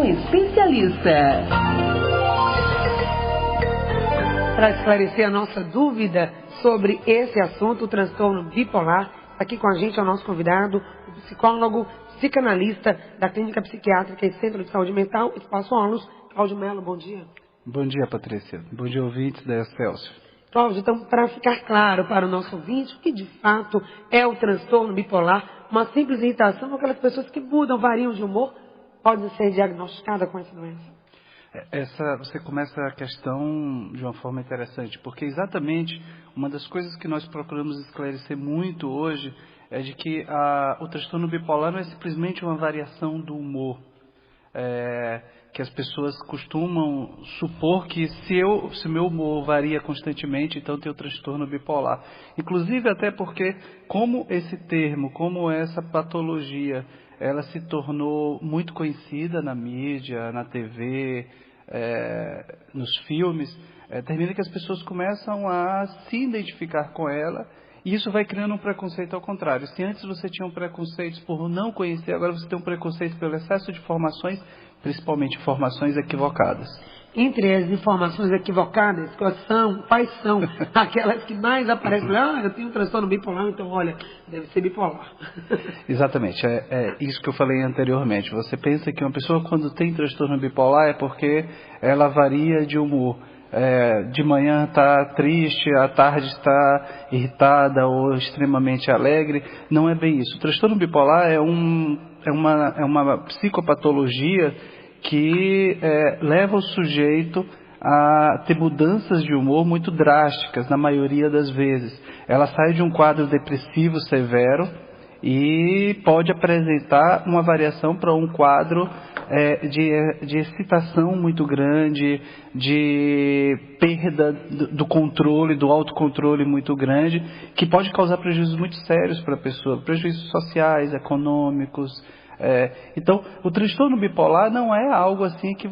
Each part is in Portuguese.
um especialista. Para esclarecer a nossa dúvida sobre esse assunto, o transtorno bipolar, aqui com a gente é o nosso convidado, o psicólogo, psicanalista da Clínica Psiquiátrica e Centro de Saúde Mental, Espaço Onlus, Cláudio Mello. Bom dia. Bom dia, Patrícia. Bom dia, ouvintes da Excelsior. Cláudio, então, para ficar claro para o nosso ouvinte, o que de fato é o transtorno bipolar, uma simples irritação com aquelas pessoas que mudam, variam de humor, pode ser diagnosticada com essa doença? Você começa a questão de uma forma interessante, porque exatamente uma das coisas que nós procuramos esclarecer muito hoje é de que o transtorno bipolar não é simplesmente uma variação do humor. Que as pessoas costumam supor que se meu humor varia constantemente, então tem o transtorno bipolar. Inclusive até porque, como esse termo, como essa patologia, ela se tornou muito conhecida na mídia, na TV, nos filmes, termina que as pessoas começam a se identificar com ela, e isso vai criando um preconceito ao contrário. Se antes você tinha um preconceito por não conhecer, agora você tem um preconceito pelo excesso de informações, principalmente informações equivocadas. Entre as informações equivocadas, quais são aquelas que mais aparecem? Eu tenho um transtorno bipolar, então olha, deve ser bipolar. Exatamente, é isso que eu falei anteriormente. Você pensa que uma pessoa quando tem transtorno bipolar é porque ela varia de humor. De manhã está triste, à tarde está irritada ou extremamente alegre. Não é bem isso. O transtorno bipolar é uma psicopatologia que leva o sujeito a ter mudanças de humor muito drásticas, na maioria das vezes. Ela sai de um quadro depressivo severo e pode apresentar uma variação para um quadro de excitação muito grande, de perda do controle, do autocontrole muito grande, que pode causar prejuízos muito sérios para a pessoa, prejuízos sociais, econômicos. Então, o transtorno bipolar não é algo assim que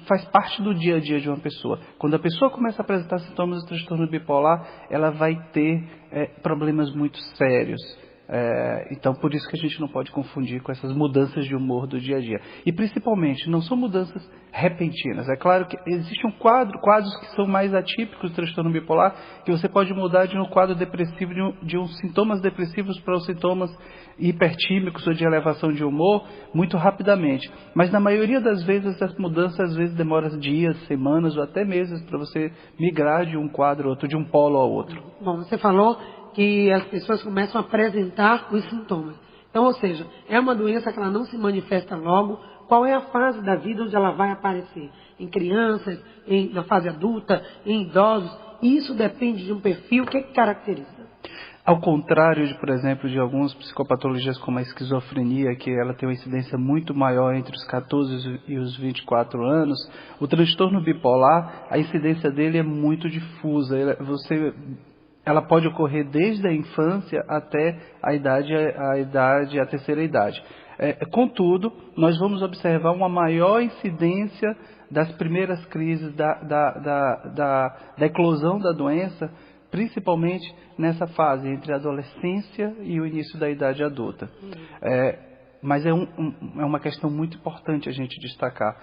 faz parte do dia a dia de uma pessoa. Quando a pessoa começa a apresentar sintomas do transtorno bipolar, ela vai ter problemas muito sérios. Então, por isso que a gente não pode confundir com essas mudanças de humor do dia a dia. E, principalmente, não são mudanças repentinas. É claro que existem quadros que são mais atípicos do transtorno bipolar, que você pode mudar de um quadro depressivo, de uns sintomas depressivos para os sintomas hipertímicos ou de elevação de humor, muito rapidamente. Mas, na maioria das vezes, essa mudança às vezes demora dias, semanas ou até meses para você migrar de um quadro ao outro, de um polo ao outro. Bom, você falou que as pessoas começam a apresentar os sintomas. Então, ou seja, é uma doença que ela não se manifesta logo. Qual é a fase da vida onde ela vai aparecer? Em crianças, na fase adulta, em idosos? E isso depende de um perfil. O que caracteriza? Ao contrário, por exemplo, de algumas psicopatologias como a esquizofrenia, que ela tem uma incidência muito maior entre os 14 e os 24 anos, o transtorno bipolar, a incidência dele é muito difusa. Ela pode ocorrer desde a infância até a terceira idade. Contudo, nós vamos observar uma maior incidência das primeiras crises da eclosão da doença, principalmente nessa fase entre a adolescência e o início da idade adulta. Mas é uma questão muito importante a gente destacar.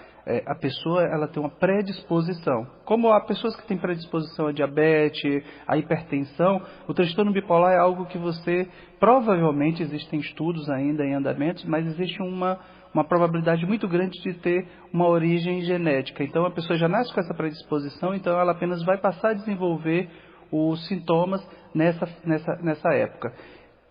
A pessoa ela tem uma predisposição. Como há pessoas que têm predisposição a diabetes, a hipertensão, o transtorno bipolar é algo que provavelmente existem estudos ainda em andamentos, mas existe uma probabilidade muito grande de ter uma origem genética. Então a pessoa já nasce com essa predisposição, então ela apenas vai passar a desenvolver os sintomas nessa época.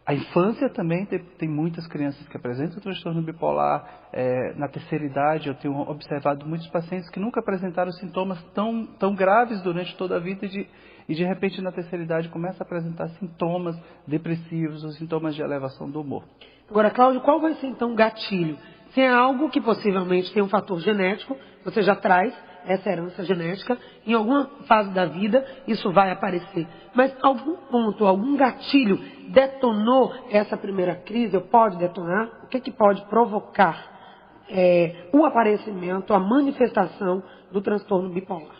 A infância também tem muitas crianças que apresentam transtorno bipolar. Na terceira idade, eu tenho observado muitos pacientes que nunca apresentaram sintomas tão graves durante toda a vida e de repente na terceira idade começa a apresentar sintomas depressivos ou sintomas de elevação do humor. Agora, Cláudio, qual vai ser então o gatilho? Se é algo que possivelmente tem um fator genético, você já traz essa herança genética, em alguma fase da vida isso vai aparecer. Mas algum ponto, algum gatilho detonou essa primeira crise, ou pode detonar? O que pode provocar o aparecimento, a manifestação do transtorno bipolar?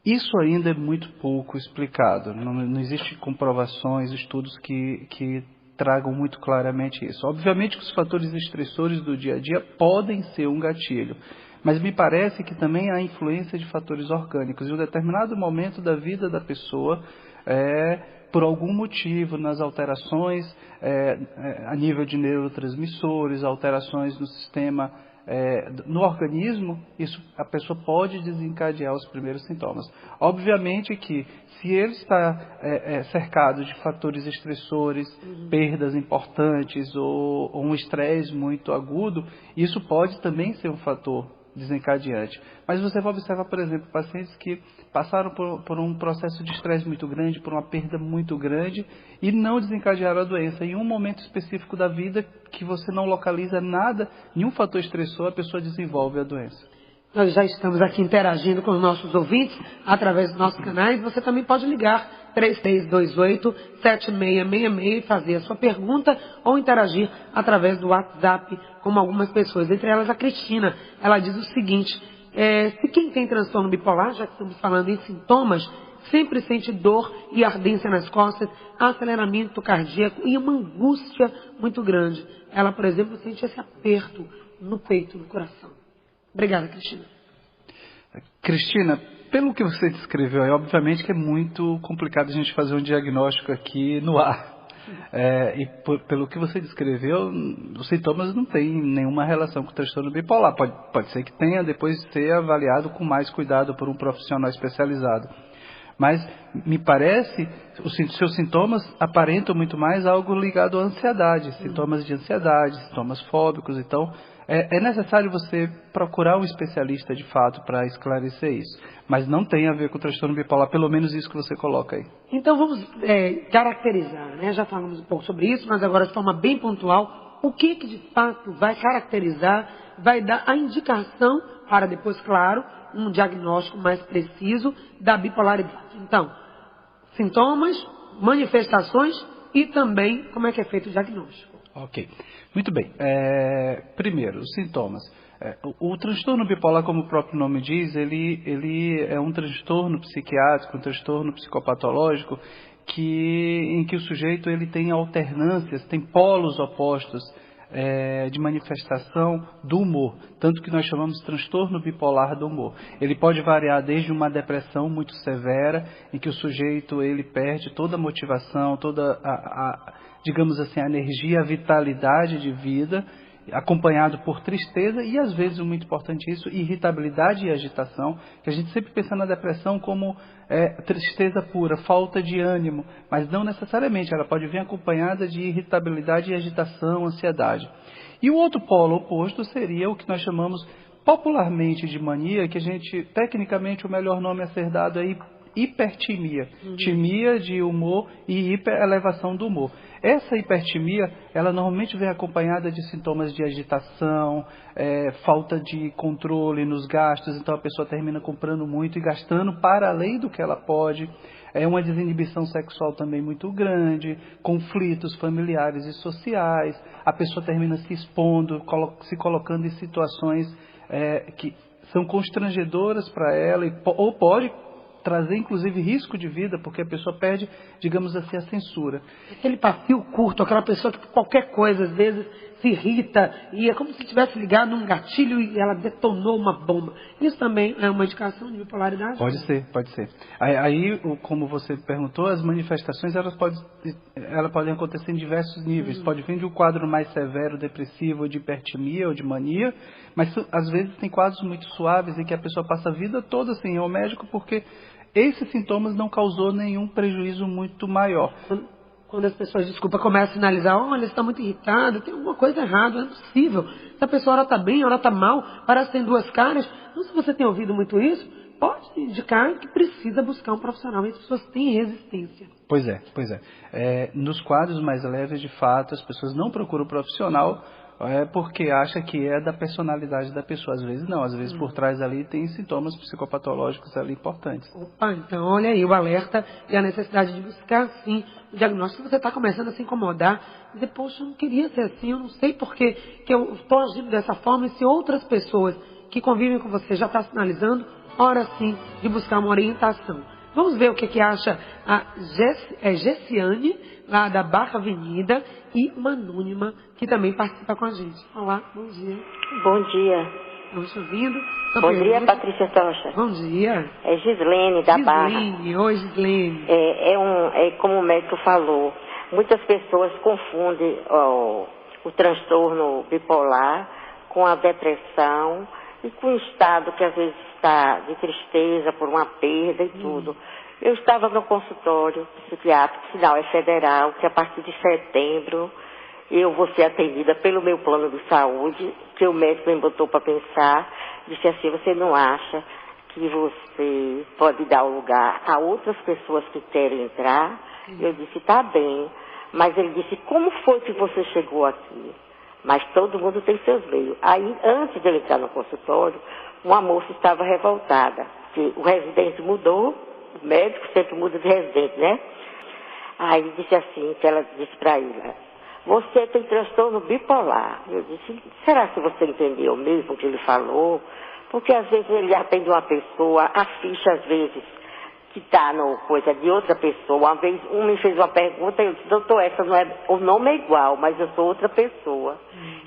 Isso ainda é muito pouco explicado. Não existe comprovações, estudos que tragam muito claramente isso. Obviamente que os fatores estressores do dia a dia podem ser um gatilho, mas me parece que também há influência de fatores orgânicos. Em um determinado momento da vida da pessoa, por algum motivo, nas alterações a nível de neurotransmissores, alterações no sistema, no organismo, a pessoa pode desencadear os primeiros sintomas. Obviamente que se ele está cercado de fatores estressores, perdas importantes ou um estresse muito agudo, isso pode também ser um fator desencadeante. Mas você vai observar, por exemplo, pacientes que passaram por um processo de estresse muito grande, por uma perda muito grande e não desencadearam a doença. Em um momento específico da vida que você não localiza nada, nenhum fator estressor, a pessoa desenvolve a doença. Nós já estamos aqui interagindo com os nossos ouvintes através dos nossos canais. Você também pode ligar 3328-7666 e fazer a sua pergunta ou interagir através do WhatsApp, como algumas pessoas, entre elas a Cristina. Ela diz o seguinte: se quem tem transtorno bipolar, já que estamos falando em sintomas, sempre sente dor e ardência nas costas, aceleramento cardíaco e uma angústia muito grande. Ela, por exemplo, sente esse aperto no peito, no coração. Obrigada, Cristina. Cristina, pelo que você descreveu, obviamente que é muito complicado a gente fazer um diagnóstico aqui no ar. Pelo que você descreveu, os sintomas não têm nenhuma relação com o transtorno bipolar. Pode ser que tenha, depois ser avaliado com mais cuidado por um profissional especializado. Mas me parece, os seus sintomas aparentam muito mais algo ligado à ansiedade, sintomas de ansiedade, sintomas fóbicos. Então, é necessário você procurar um especialista de fato para esclarecer isso. Mas não tem a ver com o transtorno bipolar, pelo menos isso que você coloca aí. Então vamos caracterizar, né? Já falamos um pouco sobre isso, mas agora de forma bem pontual, o que de fato vai caracterizar, vai dar a indicação para depois, claro, um diagnóstico mais preciso da bipolaridade. Então, sintomas, manifestações e também como é que é feito o diagnóstico. Ok, muito bem. Primeiro, os sintomas. O transtorno bipolar, como o próprio nome diz, ele é um transtorno psiquiátrico, um transtorno psicopatológico em que o sujeito ele tem alternâncias, tem polos opostos de manifestação do humor, tanto que nós chamamos de transtorno bipolar do humor. Ele pode variar desde uma depressão muito severa, em que o sujeito ele perde toda a motivação, toda digamos assim, a energia, a vitalidade de vida, acompanhado por tristeza e, às vezes, muito importante isso, irritabilidade e agitação, que a gente sempre pensa na depressão como tristeza pura, falta de ânimo, mas não necessariamente, ela pode vir acompanhada de irritabilidade e agitação, ansiedade. E o outro polo oposto seria o que nós chamamos popularmente de mania, que a gente, tecnicamente, o melhor nome a ser dado é hipertimia. Timia de humor e hiperelevação do humor. Essa hipertimia, ela normalmente vem acompanhada de sintomas de agitação, falta de controle nos gastos, então a pessoa termina comprando muito e gastando para além do que ela pode. Uma desinibição sexual também muito grande, conflitos familiares e sociais, a pessoa termina se expondo, se colocando em situações que são constrangedoras para ela, ou pode trazer, inclusive, risco de vida, porque a pessoa perde, digamos assim, a censura. Aquele pavio curto, aquela pessoa que por qualquer coisa, às vezes, se irrita, e é como se tivesse ligado num gatilho e ela detonou uma bomba. Isso também é uma indicação de bipolaridade? Pode ser, pode ser. Aí, como você perguntou, as manifestações, elas podem acontecer em diversos níveis. Pode vir de um quadro mais severo, depressivo, de hipertimia ou de mania, mas às vezes tem quadros muito suaves em que a pessoa passa a vida toda sem ir ao médico porque esses sintomas não causou nenhum prejuízo muito maior. Quando as pessoas, começam a sinalizar, olha, você está muito irritado, tem alguma coisa errada, não é possível. Se a pessoa ora está bem, ora está mal, parece que tem duas caras. Não sei se você tem ouvido muito isso, pode indicar que precisa buscar um profissional. E as pessoas têm resistência. Pois é. Nos quadros mais leves, de fato, as pessoas não procuram o profissional porque acha que é da personalidade da pessoa. Às vezes não, às vezes por trás ali tem sintomas psicopatológicos ali importantes. Opa, então olha aí o alerta e a necessidade de buscar sim o diagnóstico. Se você está começando a se incomodar, dizer, poxa, eu não queria ser assim, eu não sei por que eu estou agindo dessa forma, e se outras pessoas que convivem com você já estão sinalizando, hora sim de buscar uma orientação. Vamos ver o que acha a Gessiane, lá da Barra Avenida, e uma anônima que também participa com a gente. Olá, bom dia. Bom dia. Estamos te ouvindo. Bom dia, Patrícia Tocha. Bom dia. É Gislene, da Barra. Gislene, oi Gislene. É como o médico falou, muitas pessoas confundem o transtorno bipolar com a depressão e com o estado que às vezes está de tristeza por uma perda e tudo. Eu estava no consultório psiquiátrico, sinal é federal, que a partir de setembro eu vou ser atendida pelo meu plano de saúde, que o médico me botou para pensar, disse assim, você não acha que você pode dar o lugar a outras pessoas que querem entrar? Eu disse, tá bem, mas ele disse, como foi que você chegou aqui? Mas todo mundo tem seus meios. Aí, antes de ele entrar no consultório, uma moça estava revoltada, que o residente mudou, o médico sempre muda de residente, né? Aí disse assim, que ela disse para ele, você tem transtorno bipolar. Eu disse, será que você entendeu mesmo o que ele falou? Porque às vezes ele atende uma pessoa, a ficha às vezes que está no coisa de outra pessoa. Uma vez um me fez uma pergunta e eu disse, doutor, o nome é igual, mas eu sou outra pessoa.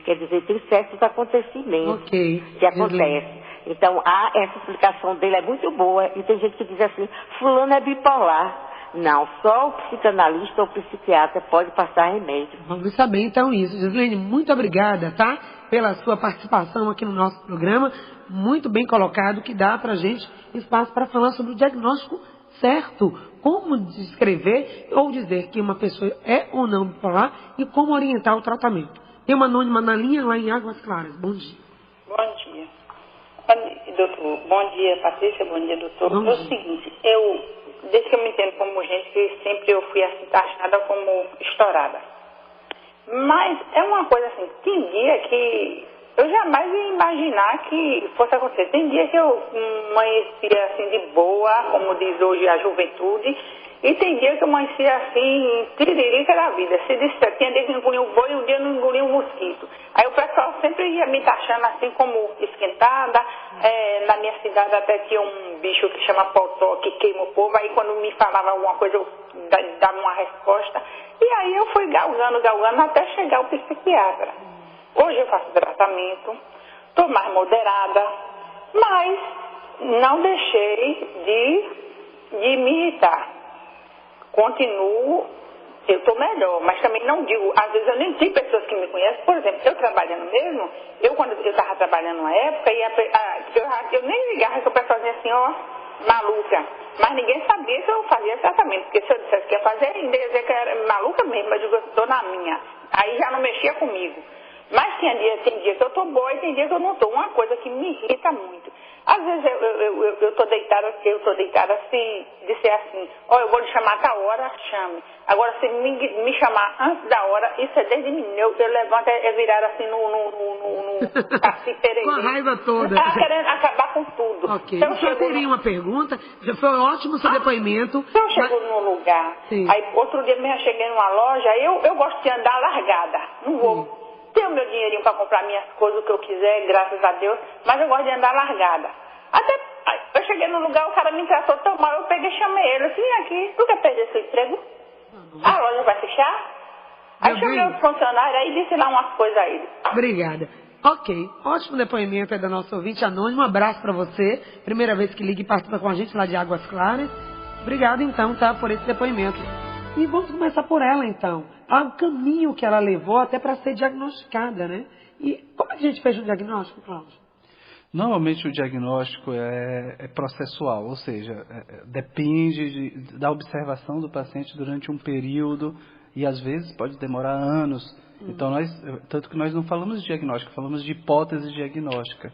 Quer dizer, tem certos acontecimentos que acontecem. Então, essa explicação dele é muito boa. E tem gente que diz assim, fulano é bipolar. Não, só o psicanalista ou o psiquiatra pode passar remédio. Vamos saber então isso. Gislene, muito obrigada, tá? Pela sua participação aqui no nosso programa. Muito bem colocado, que dá pra gente espaço para falar sobre o diagnóstico certo. Como descrever ou dizer que uma pessoa é ou não bipolar e como orientar o tratamento. Tem uma anônima na linha lá em Águas Claras. Bom dia. Bom dia. Doutor, bom dia, Patrícia, bom dia, doutor. É o seguinte, desde que eu me entendo como gente, sempre eu fui assim, taxada como estourada. Mas é uma coisa assim, tem dia que eu jamais ia imaginar que fosse acontecer. Tem dia que eu amanhecia assim de boa, como diz hoje a juventude, e tem dia que eu amanhecia assim, tiririca da vida. Se disser, tinha dia que engolia um boi e um dia não engolia um mosquito. Aí o pessoal sempre ia me taxando assim como esquentada. Na minha cidade até tinha um bicho que chama potó, que queima o povo. Aí quando me falava alguma coisa eu dava uma resposta. E aí eu fui galgando até chegar ao psiquiatra. Hoje eu faço tratamento, estou mais moderada, mas não deixei de me irritar. Continuo, eu estou melhor, mas também não digo, às vezes eu nem tenho pessoas que me conhecem, por exemplo, eu trabalhando mesmo, quando eu estava trabalhando na época, eu nem ligava que o pessoal dizia assim, ó, maluca, mas ninguém sabia que eu fazia tratamento, porque se eu dissesse que ia fazer, ainda ia dizer que eu era maluca mesmo, mas eu digo, estou na minha, aí já não mexia comigo. Mas tem dia que eu estou boa e tem dia que eu não estou. Uma coisa que me irrita muito. Às vezes eu estou deitada se disser assim, eu vou lhe chamar a tal hora, chame. Agora, se me chamar antes da hora, isso é desde menino. Eu levanto virar assim no cacifeiro. Com a raiva toda. Querendo acabar com tudo. Ok. Eu só teria uma pergunta. Já foi ótimo o seu depoimento. Se eu chego num lugar, aí outro dia mesmo eu cheguei numa loja, eu gosto de andar largada. Não vou. Tenho meu dinheirinho para comprar minhas coisas, o que eu quiser, graças a Deus, mas eu gosto de andar largada. Até eu cheguei no lugar, o cara me tratou tão mal, eu peguei e chamei ele. Eu disse, vem aqui, tu quer perder seu emprego? A loja vai fechar? Aí chamei o funcionário, aí disse lá umas coisas a ele. Obrigada. Ok, ótimo depoimento aí da nossa ouvinte anônima. Um abraço para você. Primeira vez que liga e participa com a gente lá de Águas Claras. Obrigada então, tá, por esse depoimento. E vamos começar por ela, então. O caminho que ela levou até para ser diagnosticada, né? E como é que a gente fez o diagnóstico, Cláudio? Normalmente o diagnóstico é processual, ou seja, depende da observação do paciente durante um período e às vezes pode demorar anos. Então, tanto que nós não falamos de diagnóstico, falamos de hipótese diagnóstica.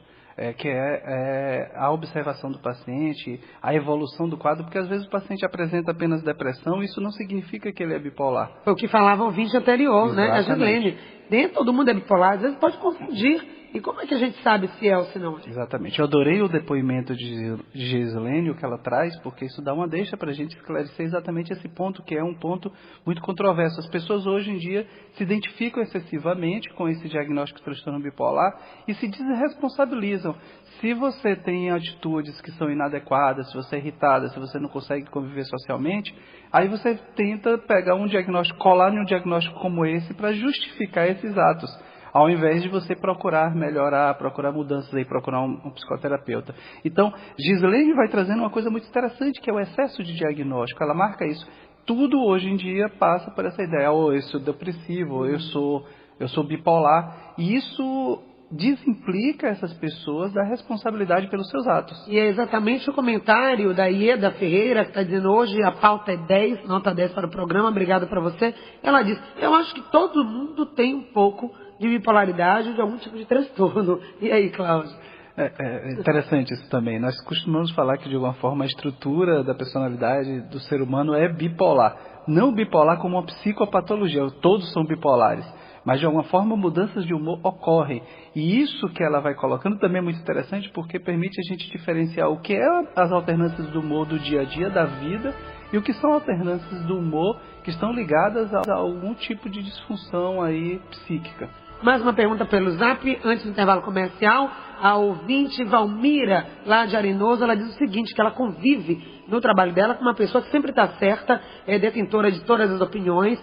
Que é a observação do paciente, a evolução do quadro, porque às vezes o paciente apresenta apenas depressão, isso não significa que ele é bipolar. Foi o que falava o vídeo anterior, exatamente, né? A Gislene, nem todo mundo é bipolar, às vezes pode confundir E como é que a gente sabe se é ou se não é? Exatamente. Eu adorei o depoimento de Gislene, o que ela traz, porque isso dá uma deixa para a gente esclarecer exatamente esse ponto, que é um ponto muito controverso. As pessoas hoje em dia se identificam excessivamente com esse diagnóstico de transtorno bipolar e se desresponsabilizam. Se você tem atitudes que são inadequadas, se você é irritada, se você não consegue conviver socialmente, aí você tenta pegar um diagnóstico, colar em um diagnóstico como esse para justificar esses atos, ao invés de você procurar melhorar, procurar mudanças aí, procurar um psicoterapeuta. Então, Gislene vai trazendo uma coisa muito interessante, que é o excesso de diagnóstico. Ela marca isso. Tudo hoje em dia passa por essa ideia, ou eu sou depressivo, ou eu sou bipolar. E isso desimplica essas pessoas da responsabilidade pelos seus atos. E é exatamente o comentário da Ieda Ferreira, que está dizendo hoje a pauta é 10, nota 10 para o programa, obrigada para você. Ela diz, eu acho que todo mundo tem um pouco de bipolaridade ou de algum tipo de transtorno. E aí, Cláudio? É interessante isso também. Nós costumamos falar que, de alguma forma, a estrutura da personalidade do ser humano é bipolar. Não bipolar como uma psicopatologia, todos são bipolares. Mas, de alguma forma, mudanças de humor ocorrem. E isso que ela vai colocando também é muito interessante, porque permite a gente diferenciar o que é as alternâncias do humor do dia a dia, da vida, e o que são alternâncias do humor que estão ligadas a algum tipo de disfunção aí psíquica. Mais uma pergunta pelo Zap, antes do intervalo comercial. A ouvinte Valmira, lá de Arenoso, ela diz o seguinte, que ela convive no trabalho dela com uma pessoa que sempre está certa, é detentora de todas as opiniões,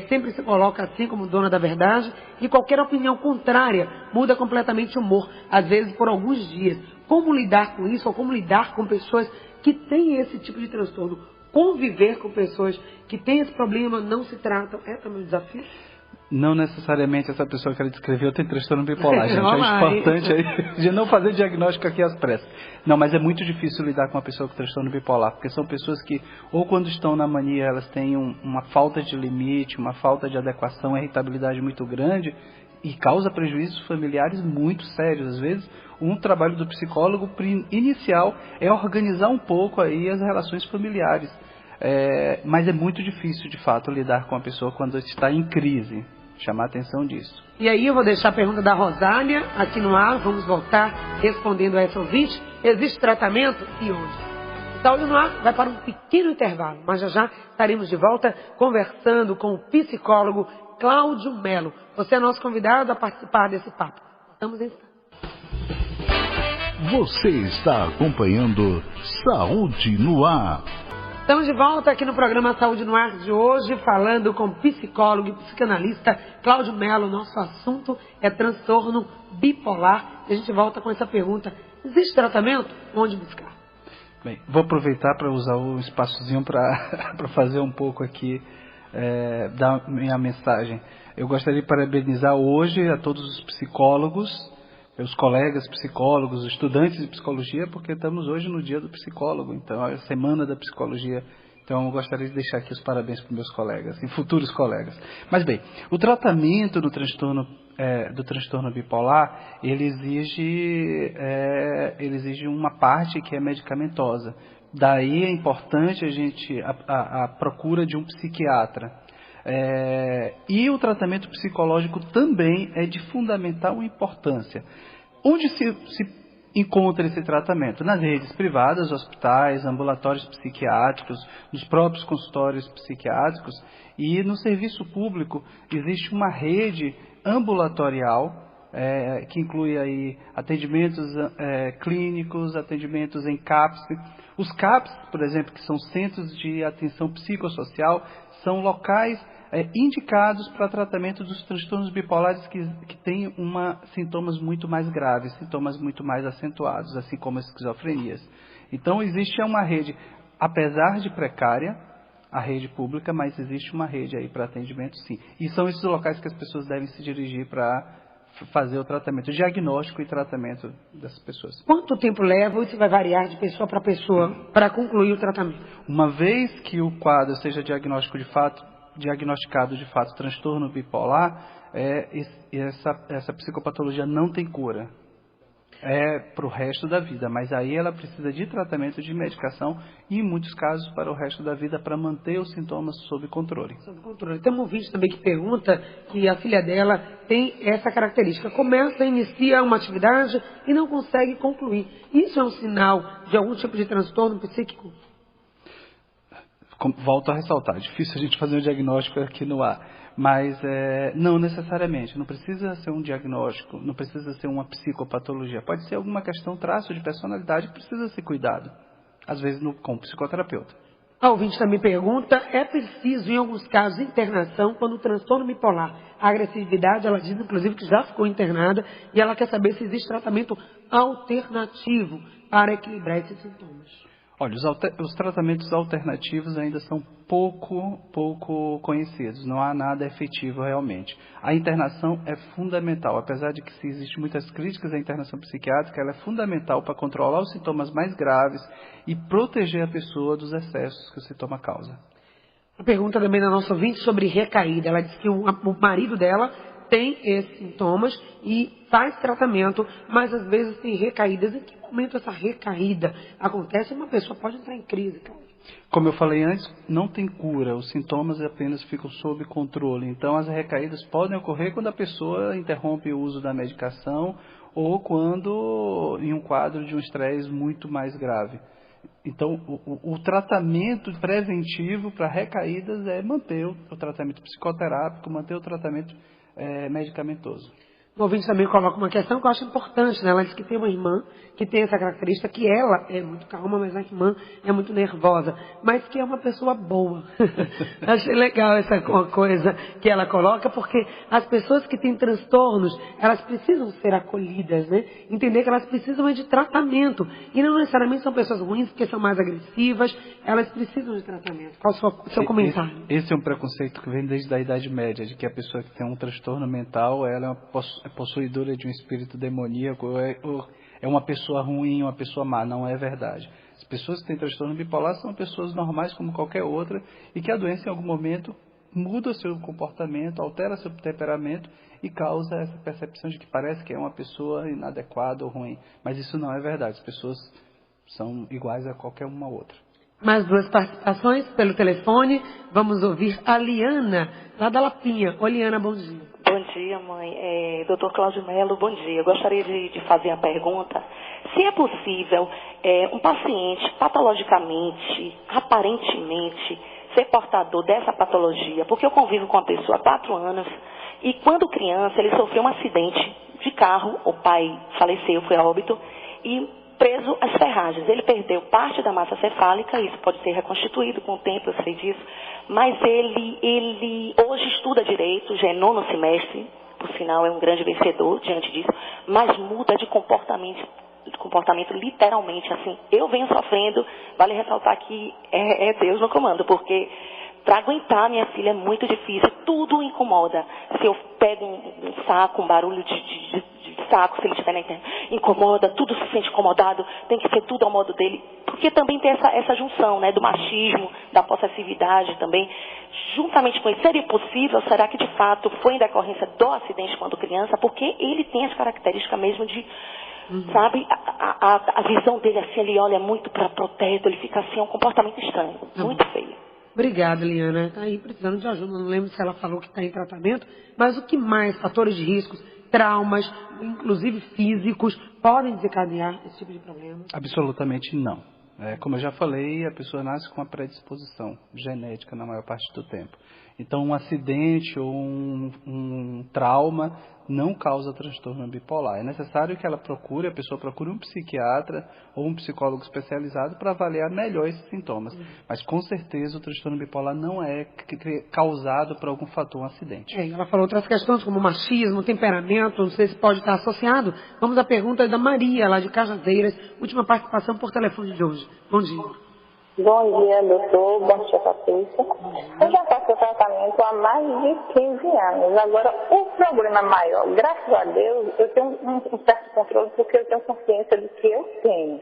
sempre se coloca assim como dona da verdade, e qualquer opinião contrária muda completamente o humor, às vezes por alguns dias. Como lidar com isso, ou como lidar com pessoas que têm esse tipo de transtorno? Conviver com pessoas que têm esse problema, não se tratam, é também um desafio? Não necessariamente essa pessoa que ela descreveu tem transtorno bipolar, gente. É importante aí de não fazer diagnóstico aqui às pressas. Não, mas é muito difícil lidar com uma pessoa com transtorno bipolar, porque são pessoas que, ou quando estão na mania, elas têm uma falta de limite, uma falta de adequação, irritabilidade muito grande, e causa prejuízos familiares muito sérios. Às vezes, um trabalho do psicólogo inicial é organizar um pouco aí as relações familiares. Mas é muito difícil, de fato, lidar com a pessoa quando está em crise. Chamar a atenção disso. E aí eu vou deixar a pergunta da Rosália aqui no ar, vamos voltar respondendo a essa ouvinte. Existe tratamento e onde? Saúde no ar vai para um pequeno intervalo, mas já estaremos de volta conversando com o psicólogo Cláudio Melo. Você é nosso convidado a participar desse papo. Estamos em instante. Você está acompanhando Saúde no Ar. Estamos de volta aqui no programa Saúde no Ar de hoje, falando com o psicólogo e psicanalista Cláudio Melo. Nosso assunto é transtorno bipolar. E a gente volta com essa pergunta: existe tratamento? Onde buscar? Bem, vou aproveitar para usar o espaçozinho para fazer um pouco aqui da minha mensagem. Eu gostaria de parabenizar hoje a todos os psicólogos, meus colegas psicólogos, estudantes de psicologia, porque estamos hoje no dia do psicólogo, então é a semana da psicologia. Então eu gostaria de deixar aqui os parabéns para os meus colegas e futuros colegas. Mas bem, o tratamento do transtorno bipolar, ele exige uma parte que é medicamentosa. Daí é importante a procura de um psiquiatra. E o tratamento psicológico também é de fundamental importância. Onde se encontra esse tratamento? Nas redes privadas, hospitais, ambulatórios psiquiátricos, nos próprios consultórios psiquiátricos, e no serviço público existe uma rede ambulatorial que inclui aí atendimentos clínicos, atendimentos em CAPS. Os CAPS, por exemplo, que são centros de atenção psicossocial, são locais indicados para tratamento dos transtornos bipolares que têm sintomas muito mais graves, sintomas muito mais acentuados, assim como as esquizofrenias. Então existe uma rede, apesar de precária, a rede pública, mas existe uma rede aí para atendimento, sim. E são esses locais que as pessoas devem se dirigir para fazer o tratamento, o diagnóstico e tratamento dessas pessoas. Quanto tempo leva, isso vai variar de pessoa para pessoa, para concluir o tratamento? Uma vez que o quadro seja diagnosticado de fato transtorno bipolar, essa psicopatologia não tem cura. para o resto da vida, mas aí ela precisa de tratamento de medicação e, em muitos casos, para o resto da vida, para manter os sintomas sob controle. Sob controle. Tem um ouvinte também que pergunta que a filha dela tem essa característica. Começa, inicia uma atividade e não consegue concluir. Isso é um sinal de algum tipo de transtorno psíquico? Volto a ressaltar, é difícil a gente fazer um diagnóstico aqui no ar, mas não necessariamente, não precisa ser um diagnóstico, não precisa ser uma psicopatologia, pode ser alguma questão, traço de personalidade que precisa ser cuidado, às vezes com o psicoterapeuta. A ouvinte também pergunta, é preciso, em alguns casos, internação quando o transtorno bipolar, a agressividade, ela diz, inclusive, que já ficou internada, e ela quer saber se existe tratamento alternativo para equilibrar esses sintomas. Olha, os tratamentos alternativos ainda são pouco conhecidos, não há nada efetivo realmente. A internação é fundamental, apesar de que se existem muitas críticas à internação psiquiátrica, ela é fundamental para controlar os sintomas mais graves e proteger a pessoa dos excessos que o sintoma causa. A pergunta também da nossa ouvinte sobre recaída. Ela diz que o marido dela tem esses sintomas e faz tratamento, mas às vezes tem recaídas. Em que momento essa recaída acontece? Uma pessoa pode entrar em crise, Cláudio. Como eu falei antes, não tem cura, os sintomas apenas ficam sob controle. Então as recaídas podem ocorrer quando a pessoa interrompe o uso da medicação ou quando em um quadro de um estresse muito mais grave. Então, o tratamento preventivo para recaídas é manter o tratamento psicoterápico, manter o tratamento medicamentoso. O ouvinte também coloca uma questão que eu acho importante, né? Ela diz que tem uma irmã que tem essa característica, que ela é muito calma, mas a irmã é muito nervosa, mas que é uma pessoa boa. Achei legal essa coisa que ela coloca, porque as pessoas que têm transtornos, elas precisam ser acolhidas, né? Entender que elas precisam de tratamento. E não necessariamente são pessoas ruins, porque são mais agressivas, elas precisam de tratamento. Qual o seu comentário? Esse é um preconceito que vem desde a Idade Média, de que a pessoa que tem um transtorno mental, ela é possuidora de um espírito demoníaco, é uma pessoa ruim, uma pessoa má. Não é verdade. As pessoas que têm transtorno bipolar são pessoas normais como qualquer outra e que a doença em algum momento muda seu comportamento, altera seu temperamento e causa essa percepção de que parece que é uma pessoa inadequada ou ruim. Mas isso não é verdade. As pessoas são iguais a qualquer uma outra. Mais duas participações pelo telefone. Vamos ouvir a Liana, lá da Lapinha. Oi, Liana, bom dia. Bom dia, mãe. Doutor Cláudio Melo, bom dia. Eu gostaria de fazer a pergunta. Se é possível um paciente patologicamente, aparentemente, ser portador dessa patologia, porque eu convivo com uma pessoa há 4 anos e quando criança ele sofreu um acidente de carro, o pai faleceu, foi a óbito, e preso às ferragens. Ele perdeu parte da massa cefálica, isso pode ser reconstituído com o tempo, eu sei disso, mas ele hoje estuda direito, já é 9º semestre, por sinal é um grande vencedor diante disso, mas muda de comportamento literalmente, assim. Eu venho sofrendo, vale ressaltar que é Deus no comando, porque para aguentar minha filha é muito difícil, tudo incomoda. Se eu pego um saco, um barulho de saco, se ele estiver na internet, incomoda, tudo se sente incomodado, tem que ser tudo ao modo dele. Porque também tem essa junção, né, do machismo, da possessividade também. Juntamente com isso, seria possível, será que de fato foi em decorrência do acidente quando criança? Porque ele tem as características mesmo de, sabe, a visão dele assim, ele olha muito para o teto, ele fica assim, é um comportamento estranho, muito feio. Obrigada, Liana. Está aí precisando de ajuda. Não lembro se ela falou que está em tratamento, mas o que mais? Fatores de riscos, traumas, inclusive físicos, podem desencadear esse tipo de problema? Absolutamente não. Como eu já falei, a pessoa nasce com uma predisposição genética na maior parte do tempo. Então, um acidente ou um trauma não causa transtorno bipolar. É necessário que a pessoa procure um psiquiatra ou um psicólogo especializado para avaliar melhor esses sintomas. Mas, com certeza, o transtorno bipolar não é causado por algum fator, um acidente. Ela falou outras questões, como machismo, temperamento, não sei se pode estar associado. Vamos à pergunta da Maria, lá de Cajazeiras, última participação por telefone de hoje. Bom dia. Bom dia, doutor. Bom dia, Patrícia. Eu já faço tratamento há mais de 15 anos. Agora, o problema maior, graças a Deus, eu tenho um certo controle porque eu tenho consciência do que eu tenho.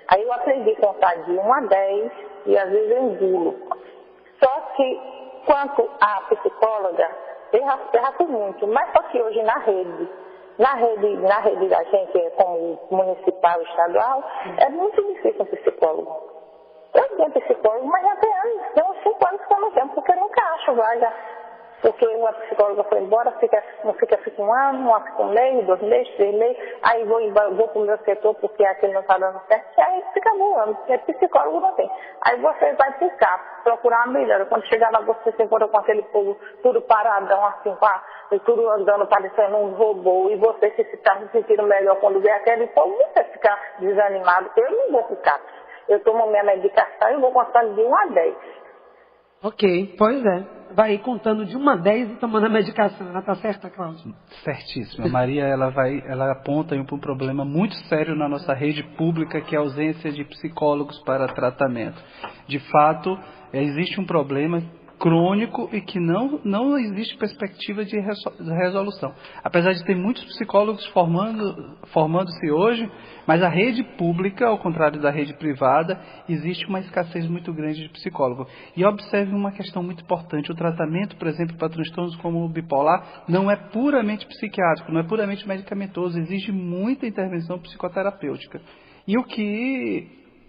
Aí eu aprendi a contar de 1 a 10 e às vezes eu engulo. Só que, quanto à psicóloga, eu já fui muito, mas só que hoje na rede, na rede da gente, como municipal, estadual, é muito difícil um psicólogo. Eu tenho psicólogo, mas já tem anos, tem uns 5 anos que eu não tenho, porque eu nunca acho vaga. Porque uma psicóloga foi embora, não fica 1 ano, fica 1 mês, 2 meses, 3 meses, aí vou para o meu setor porque aquele não está dando certo, e aí fica voando, porque psicólogo não tem. Aí você vai ficar, procurar uma melhora. Quando chegar lá, você se encontra com aquele povo tudo paradão, assim, tudo andando parecendo um robô, e você se está se sentindo melhor quando vê aquele povo, você fica desanimado. Eu não vou ficar. Eu tomo minha medicação e vou contando de 1 a 10. Ok, pois é. Vai contando de 1 a 10 e tomando a medicação. Ela está certa, Cláudia? Certíssima. Maria, ela aponta para um problema muito sério na nossa rede pública, que é a ausência de psicólogos para tratamento. De fato, existe um problema crônico e que não existe perspectiva de resolução. Apesar de ter muitos psicólogos formando-se hoje, mas a rede pública, ao contrário da rede privada, existe uma escassez muito grande de psicólogo. E observe uma questão muito importante: o tratamento, por exemplo, para transtornos como o bipolar, não é puramente psiquiátrico, não é puramente medicamentoso, exige muita intervenção psicoterapêutica. E o que,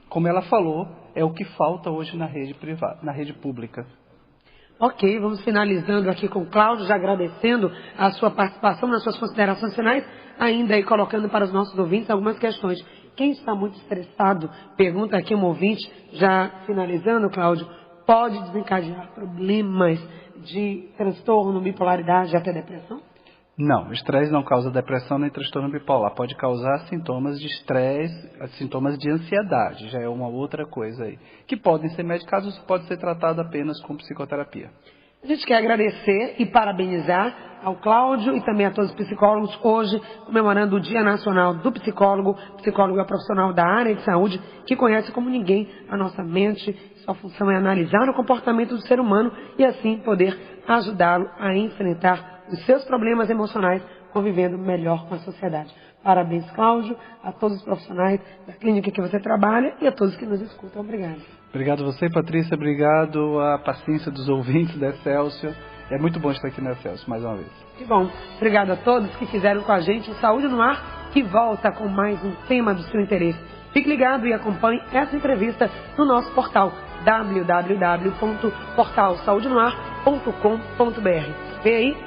como ela falou, é o que falta hoje na rede privada, na rede pública. Ok, vamos finalizando aqui com o Cláudio, já agradecendo a sua participação nas suas considerações finais, ainda aí colocando para os nossos ouvintes algumas questões. Quem está muito estressado, pergunta aqui um ouvinte, já finalizando, Cláudio, pode desencadear problemas de transtorno, bipolaridade, até depressão? Não, estresse não causa depressão nem transtorno bipolar. Pode causar sintomas de estresse, sintomas de ansiedade, já é uma outra coisa aí. Que podem ser medicados, pode ser tratado apenas com psicoterapia. A gente quer agradecer e parabenizar ao Cláudio e também a todos os psicólogos, hoje comemorando o Dia Nacional do Psicólogo. O psicólogo é um profissional da área de saúde que conhece como ninguém a nossa mente. Sua função é analisar o comportamento do ser humano e assim poder ajudá-lo a enfrentar os seus problemas emocionais, convivendo melhor com a sociedade. Parabéns, Cláudio, a todos os profissionais da clínica que você trabalha e a todos que nos escutam. Obrigado. Obrigado a você, Patrícia. Obrigado à paciência dos ouvintes da Excelsior. É muito bom estar aqui na Excelsior, mais uma vez. Que bom. Obrigado a todos que fizeram com a gente o Saúde no Ar, que volta com mais um tema do seu interesse. Fique ligado e acompanhe essa entrevista no nosso portal www.portalsaudenoar.com.br. Vê aí